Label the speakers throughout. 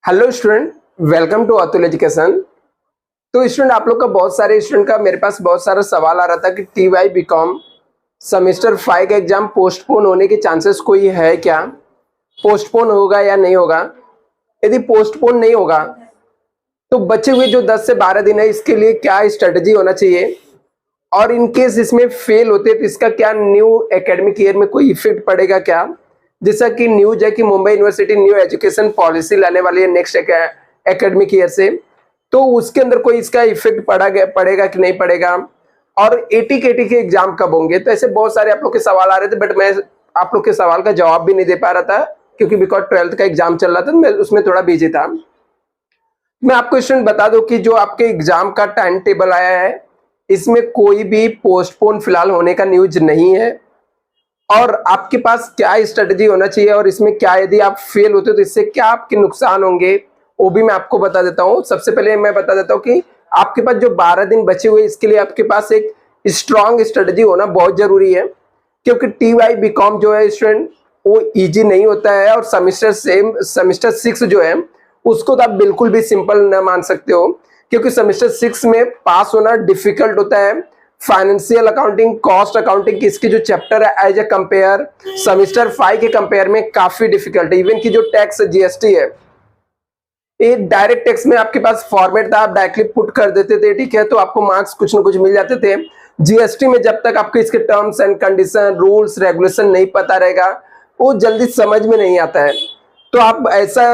Speaker 1: Hello student, welcome to Atul education. तो student, आप लोग का बहुत सारे स्टूडेंट का मेरे पास बहुत सारा सवाल आ रहा था कि TY बीकॉम सेमेस्टर 5 का एग्जाम पोस्टपोन होने के चांसेस कोई है क्या, पोस्टपोन होगा या नहीं होगा। यदि पोस्टपोन नहीं होगा तो बचे हुए जो 10 से 12 दिन है इसके लिए क्या स्ट्रेटजी होना चाहिए, और इन केस इसमें फेल होते तो इसका क्या न्यू एकेडमिक ईयर में कोई इफेक्ट पड़ेगा क्या। जैसा कि न्यूज है कि Mumbai university new education policy लाने वाली है नेक्स्ट एकेडमिक ईयर से, तो उसके अंदर कोई इसका इफेक्ट पड़ेगा कि नहीं पड़ेगा, और एटी केटी के एग्जाम कब होंगे। तो ऐसे बहुत सारे आप लोग के सवाल आ रहे थे, बट मैं आप लोग के सवाल का जवाब भी नहीं दे पा रहा था क्योंकि बिकॉज 12th का एग्जाम चल रहा था, मैं उसमें थोड़ा बिजी था। मैं आपको स्टूडेंट बता दूं कि जो आपके एग्जाम का टाइम टेबल आया है इसमें कोई भी पोस्टपोन फिलहाल होने का न्यूज नहीं है, और आपके पास क्या स्ट्रेटजी होना चाहिए और इसमें क्या यदि आप फेल होते हो तो इससे क्या आपके नुकसान होंगे वो भी मैं आपको बता देता हूं। सबसे पहले मैं बता देता हूं कि आपके पास जो 12 दिन बचे हुए इसके लिए आपके पास एक स्ट्रॉन्ग स्ट्रेटजी होना बहुत जरूरी है, क्योंकि TY बीकॉम जो है स्टूडेंट वो इजी नहीं होता है, और सेमेस्टर 6 जो है उसको तो आप बिल्कुल भी सिंपल न मान सकते हो, क्योंकि सेमेस्टर 6 में पास होना डिफिकल्ट होता है। फाइनेंशियल अकाउंटिंग, कॉस्ट अकाउंटिंग की इसकी जो चैप्टर है एज ए कंपेयर सेमेस्टर 5 के कंपेयर में काफी डिफिकल्ट है। इवन की जो टैक्स GST है, ये डायरेक्ट टैक्स में आपके पास फॉर्मेट था, आप डायरेक्टली पुट कर देते थे, ठीक है, तो आपको मार्क्स कुछ ना कुछ मिल जाते थे। GST में जब तक आपको इसके terms and condition, rules regulation नहीं पता रहेगा वो जल्दी समझ में नहीं आता है। तो आप ऐसा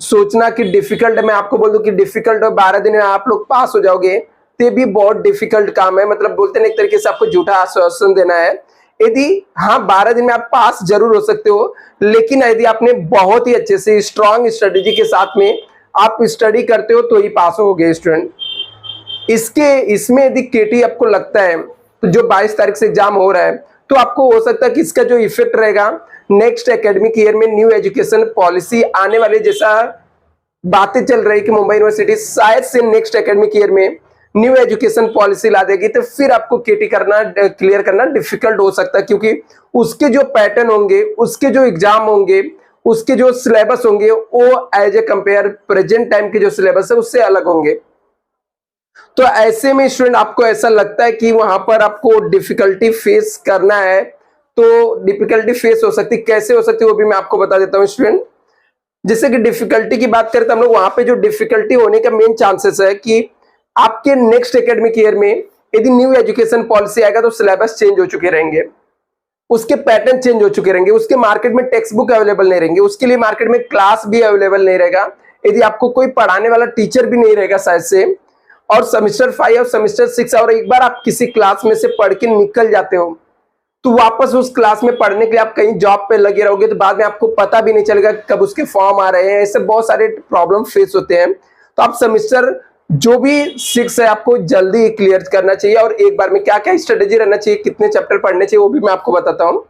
Speaker 1: सोचना कि डिफिकल्ट है, मैं आपको बोल दूं कि डिफिकल्ट हो 12 दिन में आप लोग पास हो जाओगे, तो ये भी बहुत डिफिकल्ट काम है। मतलब बोलते हैं एक तरीके से आपको झूठा आश्वासन देना है। यदि हाँ 12 दिन में आप पास जरूर हो सकते हो, लेकिन यदि आपने बहुत ही अच्छे से स्ट्रॉन्ग स्ट्रेटेजी के साथ में आप स्टडी करते हो तो ही पास होगे स्टूडेंट। इसमें यदि केटी आपको लगता है तो जो 22 तारीख से एग्जाम हो रहा है, तो आपको हो सकता है कि इसका जो इफेक्ट रहेगा नेक्स्ट एकेडमिक ईयर में न्यू एजुकेशन पॉलिसी आने वाले, जैसा बातें चल रही कि मुंबई यूनिवर्सिटी शायद से नेक्स्ट एकेडमिक ईयर में न्यू एजुकेशन पॉलिसी ला देगी, तो फिर आपको केटी करना क्लियर करना डिफिकल्ट हो सकता है, क्योंकि उसके जो पैटर्न होंगे, उसके जो एग्जाम होंगे, उसके जो सिलेबस होंगे वो as a compare present time के जो सिलेबस है उससे अलग होंगे। तो ऐसे में स्टूडेंट आपको ऐसा लगता है कि वहां पर आपको डिफिकल्टी फेस करना है, तो डिफिकल्टी फेस हो सकती, कैसे हो सकती है वो भी मैं आपको बता देता हूँ स्टूडेंट। जैसे कि डिफिकल्टी की बात करें तो हम लोग वहां पे जो डिफिकल्टी होने का मेन चांसेस है कि आपके नेक्स्ट एकेडमिक ईयर में यदि न्यू एजुकेशन पॉलिसी आएगा तो सिलेबस चेंज हो चुके रहेंगे, उसके पैटर्न चेंज हो चुके रहेंगे, उसके मार्केट में टेक्स्ट बुक अवेलेबल नहीं रहेंगे, उसके लिए मार्केट में क्लास भी अवेलेबल नहीं रहेगा, यदि आपको कोई पढ़ाने वाला टीचर भी नहीं रहेगा शायद से। और सेमेस्टर 5 और सेमेस्टर 6, और एक बार आप किसी क्लास में से पढ़ के निकल जाते हो तो वापस उस क्लास में पढ़ने के लिए आप कहीं जॉब पे लगे रहोगे, तो बाद में आपको पता भी नहीं चलेगा कब उसके फॉर्म आ रहे हैं। ऐसे बहुत सारे प्रॉब्लम फेस होते हैं। तो आप सेमेस्टर जो भी 6 है आपको जल्दी क्लियर करना चाहिए, और एक बार में क्या क्या स्ट्रेटेजी रहना चाहिए, कितने चैप्टर पढ़ने चाहिए वो भी मैं आपको बताता हूँ।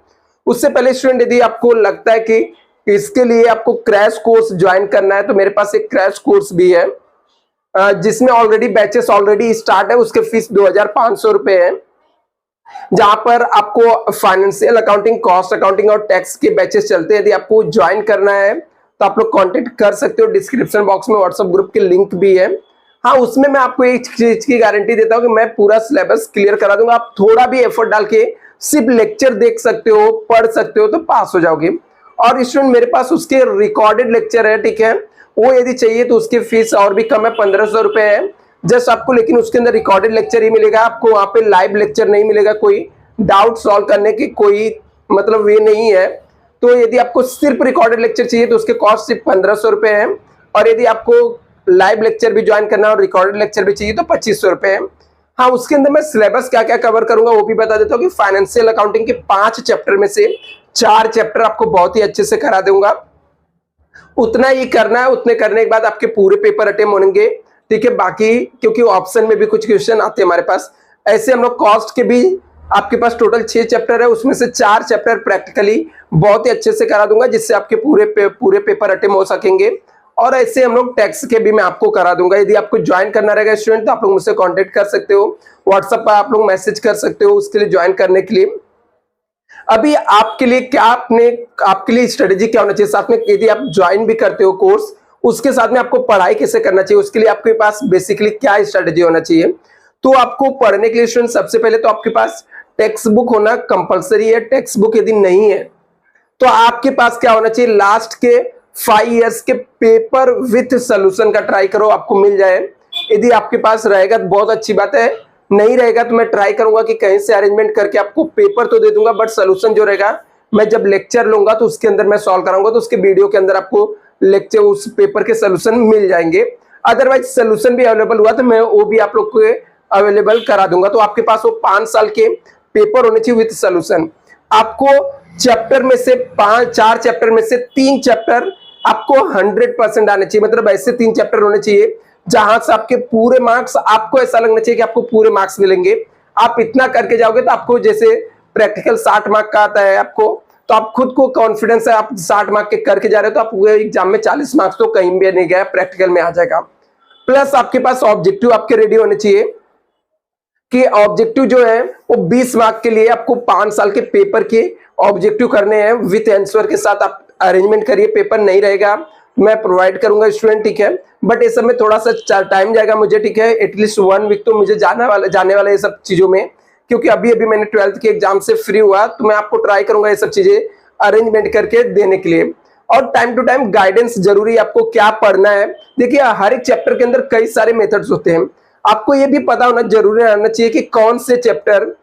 Speaker 1: उससे पहले स्टूडेंट, यदि आपको लगता है कि इसके लिए आपको क्रैश कोर्स ज्वाइन करना है, तो मेरे पास एक क्रैश कोर्स भी है जिसमें ऑलरेडी बैचेस ऑलरेडी स्टार्ट है, उसके फीस 2500 रुपए है, जहां पर आपको फाइनेंशियल अकाउंटिंग, कॉस्ट अकाउंटिंग और टैक्स के बैचेस चलते हैं। यदि आपको ज्वाइन करना है तो आप लोग कांटेक्ट कर सकते हो, डिस्क्रिप्शन बॉक्स में व्हाट्सएप ग्रुप के लिंक भी है। हाँ, उसमें मैं आपको एक चीज की गारंटी देता हूं कि मैं पूरा सिलेबस क्लियर करा दूंगा। आप थोड़ा भी एफर्ट डाल के सिर्फ लेक्चर देख सकते हो, पढ़ सकते हो, तो पास हो जाओगे। और स्टूडेंट मेरे पास उसके रिकॉर्डेड लेक्चर है, ठीक है, वो यदि चाहिए तो उसकी फीस और भी कम है, 1500 रुपए है जस्ट आपको, लेकिन उसके अंदर रिकॉर्डेड लेक्चर ही मिलेगा आपको, वहां पे लाइव लेक्चर नहीं मिलेगा, कोई डाउट सॉल्व करने की कोई मतलब वे नहीं है। तो यदि आपको सिर्फ रिकॉर्डेड लेक्चर चाहिए तो उसके कॉस्ट सिर्फ 1500 रुपए है, और यदि आपको लाइव लेक्चर भी ज्वाइन करना और रिकॉर्डेड लेक्चर भी चाहिए तो 2500 रुपए है। हाँ, उसके अंदर मैं सिलेबस क्या क्या कवर करूंगा वो भी बता देता हूँ कि फाइनेंशियल अकाउंटिंग के 5 चैप्टर में से 4 चैप्टर आपको बहुत ही अच्छे से करा दूंगा। उतना ही करना है, उतने करने के बाद आपके पूरे पेपर अटेम्प्ट होंगे, ठीक है। बाकी क्योंकि ऑप्शन में भी कुछ क्वेश्चन आते हैं हमारे पास, ऐसे हम लोग कॉस्ट के भी आपके पास टोटल 6 चैप्टर है, उसमें से 4 चैप्टर प्रैक्टिकली बहुत ही अच्छे से करा दूंगा, जिससे आपके पूरे पेपर अटेम्प्ट हो सकेंगे। और ऐसे हम लोग टैक्स के भी मैं आपको करा दूंगा। यदि आपको ज्वाइन करना रहेगा स्टूडेंट तो आप लोग मुझसे कांटेक्ट कर सकते हो, व्हाट्सएप पर आप लोग मैसेज कर सकते हो उसके लिए ज्वाइन करने के लिए। अभी आपके लिए क्या आपके लिए स्ट्रेटेजी क्या होना चाहिए साथ में, यदि आप ज्वाइन भी करते हो कोर्स उसके साथ में आपको पढ़ाई कैसे करना चाहिए, उसके लिए आपके पास बेसिकली क्या स्ट्रेटेजी होना चाहिए। तो आपको पढ़ने के लिए स्टूडेंट सबसे पहले तो आपके पास टेक्स्ट बुक होना कंपलसरी है। टेक्स्ट बुक यदि नहीं है तो आपके पास क्या होना चाहिए, लास्ट के 5 इयर्स के पेपर विथ सोल्यूशन का ट्राई करो, आपको मिल जाए। यदि आपके पास रहेगा तो बहुत अच्छी बात है, नहीं रहेगा तो मैं ट्राई करूंगा कि कहीं से अरेंजमेंट करके आपको पेपर तो दे दूंगा, बट सोल्यूशन जो रहेगा मैं जब लेक्चर लूंगा तो उसके अंदर मैं सॉल्व कराऊंगा, तो उसके वीडियो के अंदर आपको लेक्चर उस पेपर के सोल्यूशन मिल जाएंगे। अदरवाइज सोल्यूशन भी अवेलेबल हुआ तो मैं वो भी आप लोग को अवेलेबल करा दूंगा। तो आपके पास वो 5 साल के पेपर होने चाहिए विथ सोल्यूशन। आपको चैप्टर में से 4 चैप्टर में से 3 चैप्टर आपको 100% आने चाहिए, मतलब ऐसे 3 चैप्टर होने चाहिए जहां से आपके पूरे मार्क्स, आपको ऐसा लगना चाहिए कि आपको पूरे मार्क्स मिलेंगे। आप इतना करके जाओगे तो आपको, जैसे प्रैक्टिकल 60 मार्क का आता है आपको, तो आप खुद को कॉन्फिडेंस है, आप 60 मार्क के करके जा रहे हो तो आपको एग्जाम में 40 मार्क्स तो कहीं भी नहीं गया, प्रैक्टिकल में आ जाएगा। प्लस आपके पास ऑब्जेक्टिव आपके रेडी होने चाहिए कि ऑब्जेक्टिव जो है वो 20 मार्क के लिए आपको 5 साल के पेपर के ऑब्जेक्टिव करने हैं विथ आंसर के साथ। आप अरेंजमेंट करिए, पेपर नहीं रहेगा मैं प्रोवाइड करूंगा स्टूडेंट, ठीक है, बट इस समय थोड़ा सा टाइम जाएगा मुझे, ठीक है, एटलीस्ट 1 वीक तो मुझे जाने वाला ये सब चीजों में, क्योंकि अभी मैंने 12th के एग्जाम से फ्री हुआ, तो मैं आपको ट्राई करूंगा ये सब चीजें अरेंजमेंट करके देने के लिए। और टाइम टू टाइम गाइडेंस जरूरी है, आपको क्या पढ़ना है। देखिए हर एक चैप्टर के अंदर कई सारे मेथड्स होते हैं, आपको ये भी पता होना जरूरी रहना चाहिए कि कौन से चैप्टर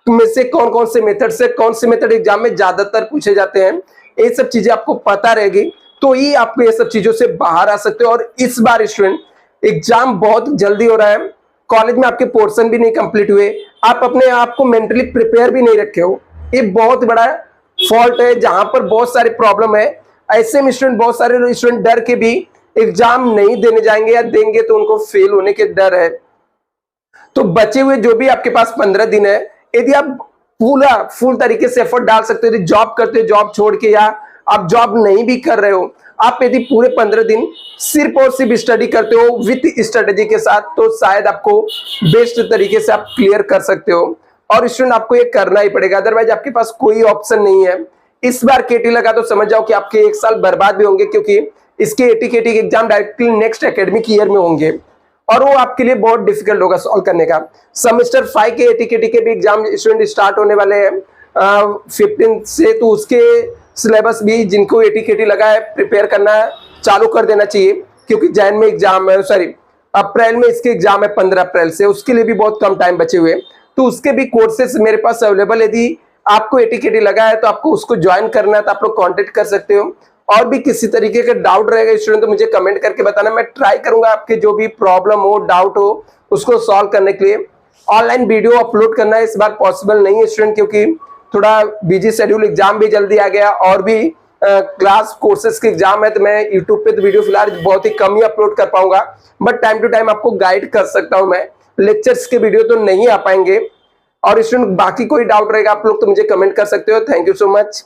Speaker 1: में से कौन से मेथड से कौन से मेथड एग्जाम में ज्यादातर पूछे जाते हैं। ये सब चीजें आपको पता रहेगी तो ही आप ये सब चीजों से बाहर आ सकते हो। और इस बार स्टूडेंट एग्जाम बहुत जल्दी हो रहा है, कॉलेज में आपके पोर्शन भी नहीं कंप्लीट हुए, आप अपने आप को मेंटली प्रिपेयर भी नहीं रखे हो, ये बहुत बड़ा फॉल्ट है जहां पर बहुत सारे प्रॉब्लम है। ऐसे में स्टूडेंट, बहुत सारे स्टूडेंट डर के भी एग्जाम नहीं देने जाएंगे, या देंगे तो उनको फेल होने के डर है। तो बचे हुए जो भी आपके पास 15 दिन है, यदि आप फुल तरीके से एफर्ट डाल सकते हो, यदि जॉब करते हो जॉब छोड़ के, या आप जॉब नहीं भी कर रहे हो, आप यदि पूरे 15 दिन सिर्फ और सिर्फ स्टडी करते हो विथ स्ट्रेटेजी के साथ, तो शायद आपको बेस्ट तरीके से आप क्लियर कर सकते हो। और स्टूडेंट आपको ये करना ही पड़ेगा, अदरवाइज आपके पास कोई ऑप्शन नहीं है। इस बार केटी लगा तो समझ जाओ कि आपके 1 साल बर्बाद भी होंगे, क्योंकि इसके एटी केटी के exam directly next academic year में होंगे और वो आपके लिए बहुत डिफिकल्ट होगा सॉल्व करने का। सेमेस्टर 5 के एटीकेटी के भी एग्जाम स्टूडेंट स्टार्ट होने वाले हैं 15 से, तो उसके सिलेबस भी जिनको एटीकेटी लगा है प्रिपेयर करना चालू कर देना चाहिए, क्योंकि जैन में एग्जाम है, सॉरी अप्रैल में इसके एग्जाम है 15 अप्रैल से, उसके लिए भी बहुत कम टाइम बचे हुए, तो उसके भी कोर्सेस मेरे पास अवेलेबल। यदि आपको एटीकेटी लगा है तो आपको उसको ज्वाइन करना है तो आप लोग कॉन्टेक्ट कर सकते हो। और भी किसी तरीके का डाउट रहेगा स्टूडेंट तो मुझे कमेंट करके बताना, मैं ट्राई करूंगा आपके जो भी प्रॉब्लम हो, डाउट हो, उसको सॉल्व करने के लिए। ऑनलाइन वीडियो अपलोड करना इस बार पॉसिबल नहीं है स्टूडेंट, क्योंकि थोड़ा बिजी शेड्यूल, एग्जाम भी जल्दी आ गया और भी क्लास कोर्सेज के एग्जाम है, तो मैं यूट्यूब पे तो वीडियो फिलहाल बहुत ही कम ही अपलोड कर पाऊंगा, बट टाइम टू टाइम आपको गाइड कर सकता हूं मैं। लेक्चर्स के वीडियो तो नहीं आ पाएंगे। और स्टूडेंट बाकी कोई डाउट रहेगा आप लोग तो मुझे कमेंट कर सकते हो। Thank you so much.